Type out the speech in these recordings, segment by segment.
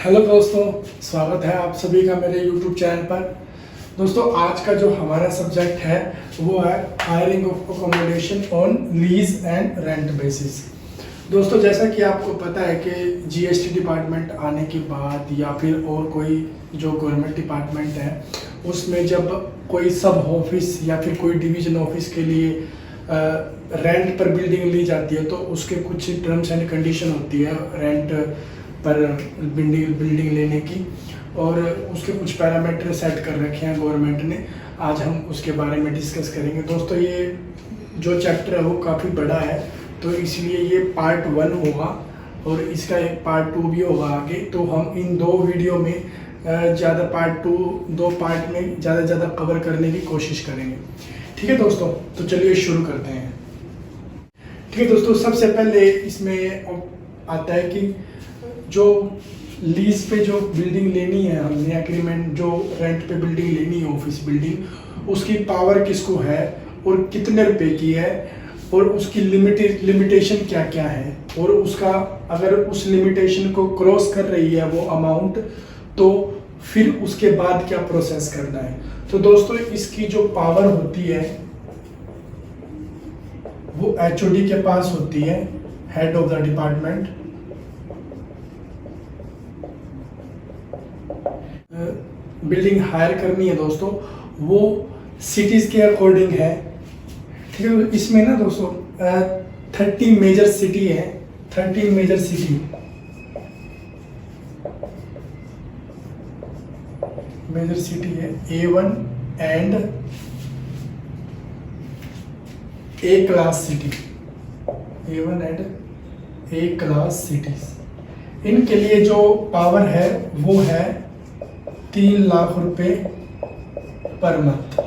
Hello दोस्तों, स्वागत है आप सभी का मेरे YouTube चैनल पर। दोस्तों, आज का जो हमारा सब्जेक्ट है वो है hiring of accommodation on lease and rent basis. दोस्तों, जैसा कि आपको पता है कि जीएसटी डिपार्टमेंट आने के बाद या फिर और कोई जो गवर्नमेंट डिपार्टमेंट है उसमें जब कोई सब ऑफिस या फिर कोई डिवीजन ऑफिस के लिए रेंट पर बिल्डिंग ली जाती है तो उसके कुछ टर्म्स एंड कंडीशन होती है रेंट पर बिल्डिंग लेने की, और उसके कुछ पैरामीटर सेट कर रखे हैं गवर्नमेंट ने। आज हम उसके बारे में डिस्कस करेंगे। दोस्तों, ये जो चैप्टर है वो काफ़ी बड़ा है, तो इसलिए ये पार्ट 1 होगा और इसका एक पार्ट 2 भी होगा आगे। तो हम इन दो वीडियो में ज़्यादा दो पार्ट में ज़्यादा कवर करने की कोशिश करेंगे। ठीक है दोस्तों, तो चलिए शुरू करते हैं। ठीक है दोस्तों, सबसे पहले इसमें आता है कि जो लीज पे जो बिल्डिंग लेनी है हमने, एग्रीमेंट जो रेंट पे बिल्डिंग लेनी है ऑफिस बिल्डिंग, उसकी पावर किसको है और कितने रुपए की है और उसकी लिमिटेशन क्या क्या है, और उसका अगर उस लिमिटेशन को क्रॉस कर रही है वो अमाउंट तो फिर उसके बाद क्या प्रोसेस करना है। तो दोस्तों, इसकी जो पावर होती है वो एचओडी के पास होती है, head of the department. Building hire करनी है दोस्तों, वो सिटीज के अकॉर्डिंग है। ठीक है, इसमें ना दोस्तों 30 मेजर सिटी है, 13 मेजर सिटी है A1 and A class city, A1 and A class cities. इनके लिए जो पावर है वो है 3 लाख रुपए पर मंथ।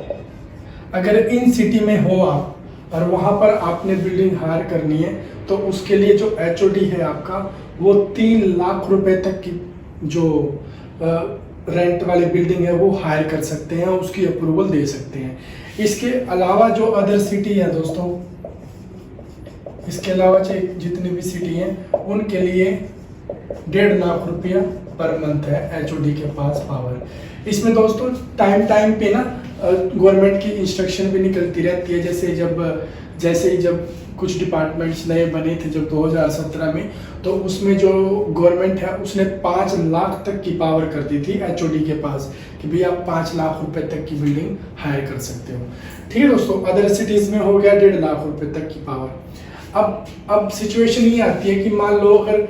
अगर इन सिटी में हो आप और वहां पर आपने बिल्डिंग हायर करनी है तो उसके लिए जो एचओडी है आपका वो 3 लाख रुपए तक की जो रेंट वाली बिल्डिंग है वो हायर कर सकते हैं, उसकी अप्रूवल दे सकते हैं। इसके अलावा जो अदर सिटी है दोस्तों, इसके अलावा जितनी भी सिटी हैं उनके लिए 1.5 लाख रुपया पर मंथ है एचओडी के पास पावर। इसमें दोस्तों टाइम पे ना गवर्नमेंट की इंस्ट्रक्शन भी निकलती रहती है। जैसे ही जब कुछ डिपार्टमेंट्स नए बने थे जब 2017 में, तो उसमें जो गवर्नमेंट है उसने 5 लाख तक की पावर कर दी थी एचओडी के पास कि भाई आप 5 लाख रुपए तक की बिल्डिंग हायर कर सकते हो। ठीक है दोस्तों, अदर सिटीज में हो गया 1.5 लाख रुपए तक की पावर। अब सिचुएशन ये आती है कि मान लो अगर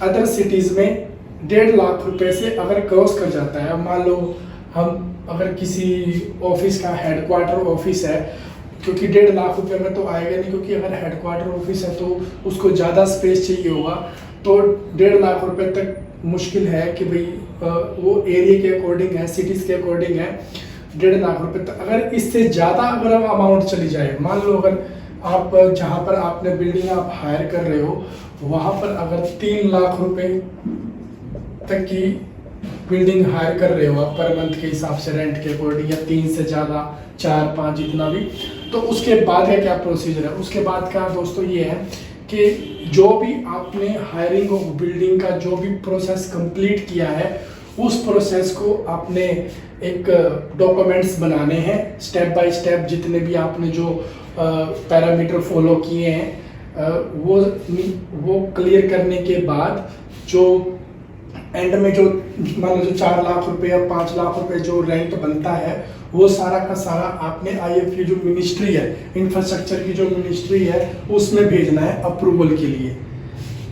अदर सिटीज में 1.5 लाख रुपए से अगर क्रॉस कर जाता है, मान लो हम अगर किसी ऑफिस का हेडक्वार्टर ऑफिस है, क्योंकि 1.5 लाख रुपए में तो आएगा नहीं, क्योंकि अगर हेडक्वार्टर ऑफिस है तो उसको ज़्यादा स्पेस चाहिए होगा, तो 1.5 लाख रुपए तक मुश्किल है कि भाई वो एरिया के अकॉर्डिंग है, सिटीज के अकॉर्डिंग है 1.5 लाख रुपए तक। अगर इससे ज़्यादा अगर अमाउंट चली जाए, मान लो अगर आप जहाँ पर आपने बिल्डिंग आप हायर कर रहे हो वहाँ पर अगर 3 लाख रुपए तक की बिल्डिंग हायर कर रहे हो आप पर मंथ के हिसाब से रेंट के अकॉर्डिंग, या 3 से ज़्यादा 4-5 जितना भी, तो उसके बाद का क्या प्रोसीजर है। उसके बाद का दोस्तों ये है कि जो भी आपने हायरिंग ऑफ बिल्डिंग का जो भी प्रोसेस कंप्लीट किया है उस प्रोसेस को आपने एक डॉक्यूमेंट्स बनाने हैं स्टेप बाय स्टेप, जितने भी आपने जो पैरामीटर फॉलो किए हैं वो क्लियर करने के बाद जो एंड में जो मान लो जो 4 लाख रुपए या 5 लाख रुपए जो रेंट बनता है वो सारा का सारा आपने आईएफए जो मिनिस्ट्री है, इंफ्रास्ट्रक्चर की जो मिनिस्ट्री है उसमें भेजना है अप्रूवल के लिए।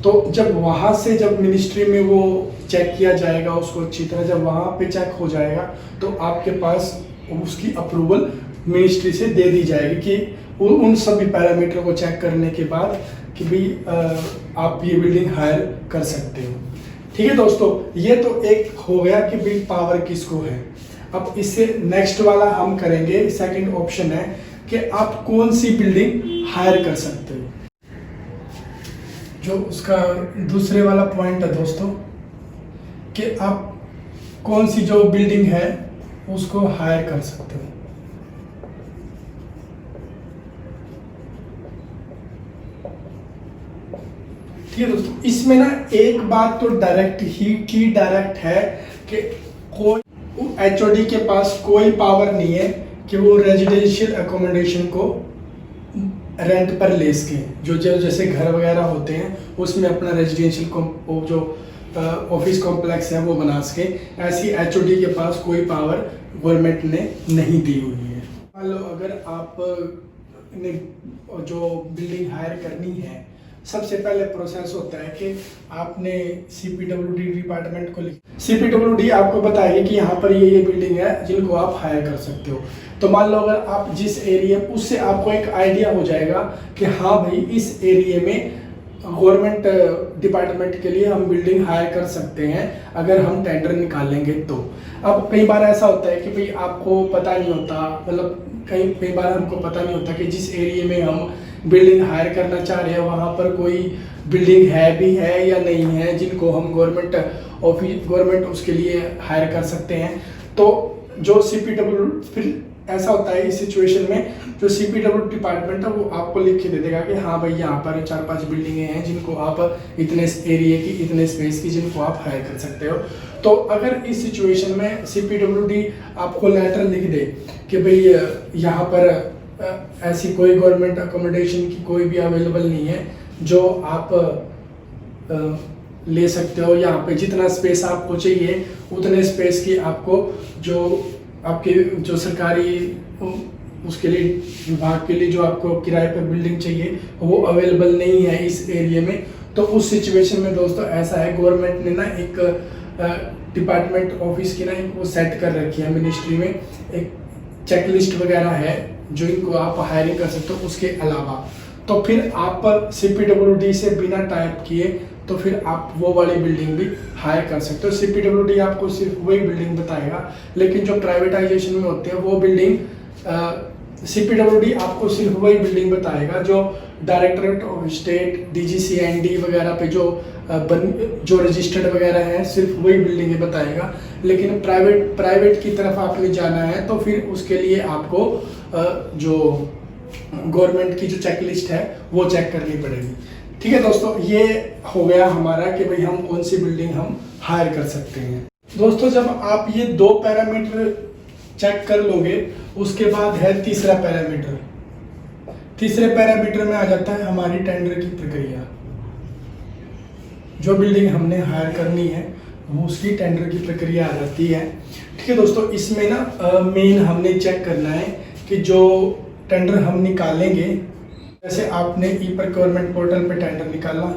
तो जब वहाँ से जब मिनिस्ट्री में वो चेक किया जाएगा उसको अच्छी तरह, जब वहाँ पे चेक हो जाएगा तो आपके पास उसकी अप्रूवल मिनिस्ट्री से दे दी जाएगी कि उन सभी पैरामीटर को चेक करने के बाद कि भाई आप ये बिल्डिंग हायर कर सकते हो। ठीक है दोस्तों, ये तो एक हो गया कि भाई पावर किसको है। अब इससे नेक्स्ट वाला हम करेंगे, सेकंड ऑप्शन है कि आप कौन सी बिल्डिंग हायर कर सकते हो। जो उसका दूसरे वाला पॉइंट है दोस्तों कि आप कौन सी जो बिल्डिंग है उसको हायर कर सकते हो। ठीक है दोस्तों, इसमें ना एक बात तो डायरेक्ट ही डायरेक्ट है कि कोई एचओडी के पास कोई पावर नहीं है कि वो रेजिडेंशियल अकोमोडेशन को रेंट पर ले सके। जो जैसे घर वगैरह होते हैं उसमें अपना रेजिडेंशियल जो ऑफिस कॉम्प्लेक्स है वो बना सके, ऐसी एचओडी के पास कोई पावर गवर्नमेंट ने नहीं दी हुई है। मान लो अगर आप ने जो बिल्डिंग हायर करनी है, सबसे पहले प्रोसेस होता है कि आपने सीपीडब्ल्यूडी डिपार्टमेंट को सीपीडब्ल्यूडी आपको बताएगी कि यहाँ पर ये बिल्डिंग है जिनको आप हायर कर सकते हो। तो मान लो अगर आप जिस एरिया, उससे आपको एक आइडिया हो जाएगा कि हाँ भाई इस एरिया में गवर्नमेंट डिपार्टमेंट के लिए हम बिल्डिंग हायर कर सकते हैं अगर हम टेंडर निकालेंगे तो। अब कई बार ऐसा होता है कि भाई आपको पता नहीं होता, मतलब कई बार हमको पता नहीं होता कि जिस एरिया में हम बिल्डिंग हायर करना चाह रहे हैं वहाँ पर कोई बिल्डिंग भी है या नहीं है जिनको हम गवर्नमेंट उसके लिए हायर कर सकते हैं। तो जो सीपीडब्ल्यू फिर ऐसा होता है इस सिचुएशन में, जो सीपीडब्ल्यू डिपार्टमेंट है वो आपको लिख के दे देगा कि हाँ भाई यहाँ पर 4-5 बिल्डिंगें हैं जिनको आप इतने एरिया की, इतने स्पेस की, जिनको आप हायर कर सकते हो। तो अगर इस सिचुएशन में सीपीडब्ल्यूडी आपको लेटर लिख दे कि भाई यहाँ पर ऐसी कोई गवर्नमेंट अकोमोडेशन की कोई भी अवेलेबल नहीं है जो आप ले सकते हो, यहाँ पे जितना स्पेस आपको चाहिए उतने स्पेस की आपको जो आपके जो सरकारी उसके लिए विभाग के लिए जो आपको किराए पर बिल्डिंग चाहिए वो अवेलेबल नहीं है इस एरिया में। तो उस सिचुएशन में दोस्तों ऐसा है, गवर्नमेंट ने ना एक डिपार्टमेंट ऑफिस की ना एक वो सेट कर रखी है मिनिस्ट्री में, एक चेकलिस्ट वगैरह है जो इनको आप हायरिंग कर सकते हो। उसके अलावा तो फिर आप सीपीडब्ल्यूडी से बिना टाइप किए तो फिर आप वो वाली बिल्डिंग भी हायर कर सकते हो। सीपीडब्ल्यूडी आपको सिर्फ वही बिल्डिंग बताएगा, लेकिन जो प्राइवेटाइजेशन में होते हैं वो बिल्डिंग सीपीडब्ल्यूडी आपको सिर्फ वही बिल्डिंग बताएगा जो डायरेक्टरेट ऑफ स्टेट, डीजीसीएनडी वगैरह पे जो रजिस्टर्ड वगैरह है सिर्फ वही बिल्डिंगें बताएगा। लेकिन प्राइवेट की तरफ आपने जाना है तो फिर उसके लिए आपको जो गवर्नमेंट की जो चेकलिस्ट है वो चेक करनी पड़ेगी। ठीक है दोस्तों, ये हो गया हमारा कि भाई हम कौन सी बिल्डिंग हम हायर कर सकते हैं। दोस्तों जब आप ये 2 पैरामीटर चेक कर लोगे उसके बाद है तीसरा पैरामीटर। तीसरे पैरामीटर में आ जाता है हमारी टेंडर की प्रक्रिया। जो बिल्डिंग हमने हायर करनी है वो उसकी टेंडर की प्रक्रिया आ जाती है। ठीक है दोस्तों, इसमें ना मेन हमने चेक करना है कि जो टेंडर हम निकालेंगे, जैसे आपने ई प्रोक्योरमेंट पोर्टल पे टेंडर निकाला,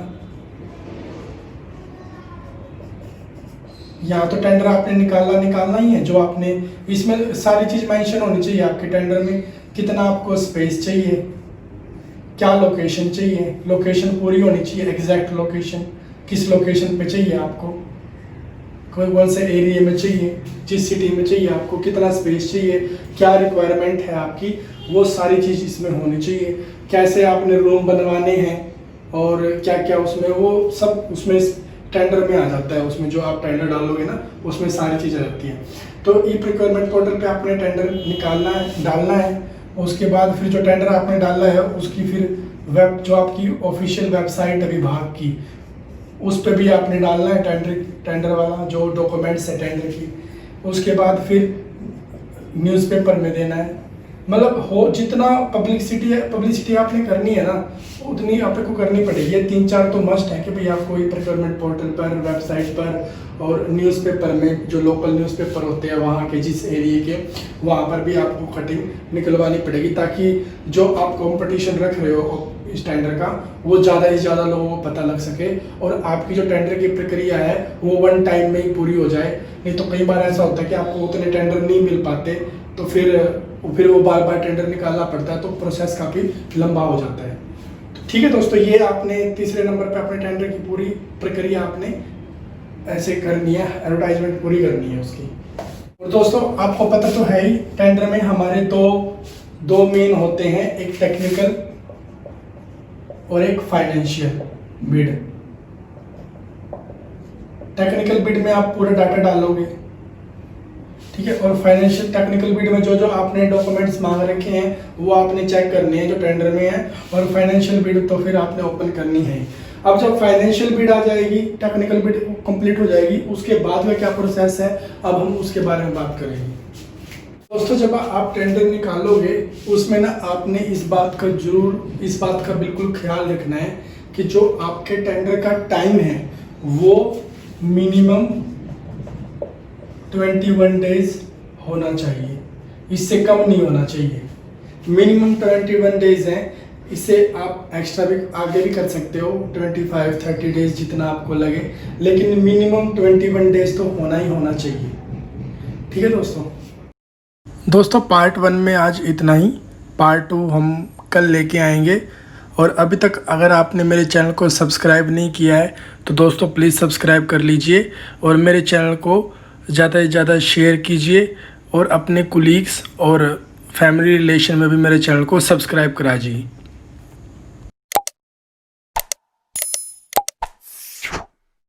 यहाँ तो टेंडर आपने निकालना ही है। जो आपने इसमें सारी चीज मेंशन होनी चाहिए आपके टेंडर में, कितना आपको स्पेस चाहिए, क्या लोकेशन चाहिए, लोकेशन पूरी होनी चाहिए, एग्जैक्ट लोकेशन, किस लोकेशन पे चाहिए आपको, कौन से एरिया में चाहिए, जिस सिटी में चाहिए आपको, कितना स्पेस चाहिए, क्या रिक्वायरमेंट है आपकी, वो सारी चीज़ इसमें होनी चाहिए। कैसे आपने रूम बनवाने हैं और क्या क्या उसमें, वो सब उसमें टेंडर में आ जाता है। उसमें जो आप टेंडर डालोगे ना उसमें सारी चीज़ आ जाती है। तो ई प्रोक्योरमेंट पोर्टल पे आपने टेंडर डालना है। उसके बाद फिर जो टेंडर आपने डाला है उसकी फिर जो आपकी ऑफिशियल वेबसाइट है विभाग की, उस पर भी आपने डालना है टेंडर वाला जो डॉक्यूमेंट्स है टेंडर की। उसके बाद फिर न्यूज़पेपर में देना है। मतलब हो जितना पब्लिसिटी आपने करनी है ना उतनी आपको करनी पड़ेगी। ये 3-4 तो मस्ट है कि भाई आपको ई प्रोक्योरमेंट पोर्टल पर, वेबसाइट पर और न्यूज़पेपर में, जो लोकल न्यूज़पेपर होते हैं वहाँ के जिस एरिया के, वहाँ पर भी आपको कटिंग निकलवानी पड़ेगी ताकि जो आप कंपटीशन रख रहे हो इस टेंडर का वो ज़्यादा से ज़्यादा लोगों को पता लग सके और आपकी जो टेंडर की प्रक्रिया है वो 1 टाइम में ही पूरी हो जाए। नहीं तो कई बार ऐसा होता है कि आपको उतने टेंडर नहीं मिल पाते तो फिर वो बार बार टेंडर निकालना पड़ता है, तो प्रोसेस काफ़ी लंबा हो जाता है। ठीक है दोस्तों, ये आपने तीसरे नंबर पे अपने टेंडर की पूरी प्रक्रिया आपने ऐसे करनी है, एडवर्टाइजमेंट पूरी करनी है उसकी। और दोस्तों आपको पता तो है ही, टेंडर में हमारे दो मेन होते हैं, एक टेक्निकल और एक फाइनेंशियल बिड। टेक्निकल बिड में आप पूरा डाटा डालोगे, ठीक है, और फाइनेंशियल टेक्निकल बिड में जो आपने डॉक्यूमेंट्स मांग रखे हैं वो आपने चेक करने हैं जो टेंडर में है, और फाइनेंशियल बिड तो फिर आपने ओपन करनी है। अब जब फाइनेंशियल बिड आ जाएगी, टेक्निकल बिड कंप्लीट हो जाएगी, उसके बाद में क्या प्रोसेस है अब हम उसके बारे में बात करेंगे। दोस्तों जब आप टेंडर निकालोगे उसमें ना आपने इस बात का बिल्कुल ख्याल रखना है कि जो आपके टेंडर का टाइम है वो मिनिमम 21 डेज होना चाहिए, इससे कम नहीं होना चाहिए। मिनिमम 21 डेज है, इससे आप एक्स्ट्रा भी आगे भी कर सकते हो, 25-30 डेज जितना आपको लगे, लेकिन मिनिमम 21 डेज तो होना ही होना चाहिए। ठीक है दोस्तों पार्ट 1 में आज इतना ही, पार्ट 2 हम कल लेके आएंगे। और अभी तक अगर आपने मेरे चैनल को सब्सक्राइब नहीं किया है तो दोस्तों प्लीज़ सब्सक्राइब कर लीजिए और मेरे चैनल को ज़्यादा से ज़्यादा शेयर कीजिए और अपने कुलीग्स और फैमिली रिलेशन में भी मेरे चैनल को सब्सक्राइब करा दीजिए।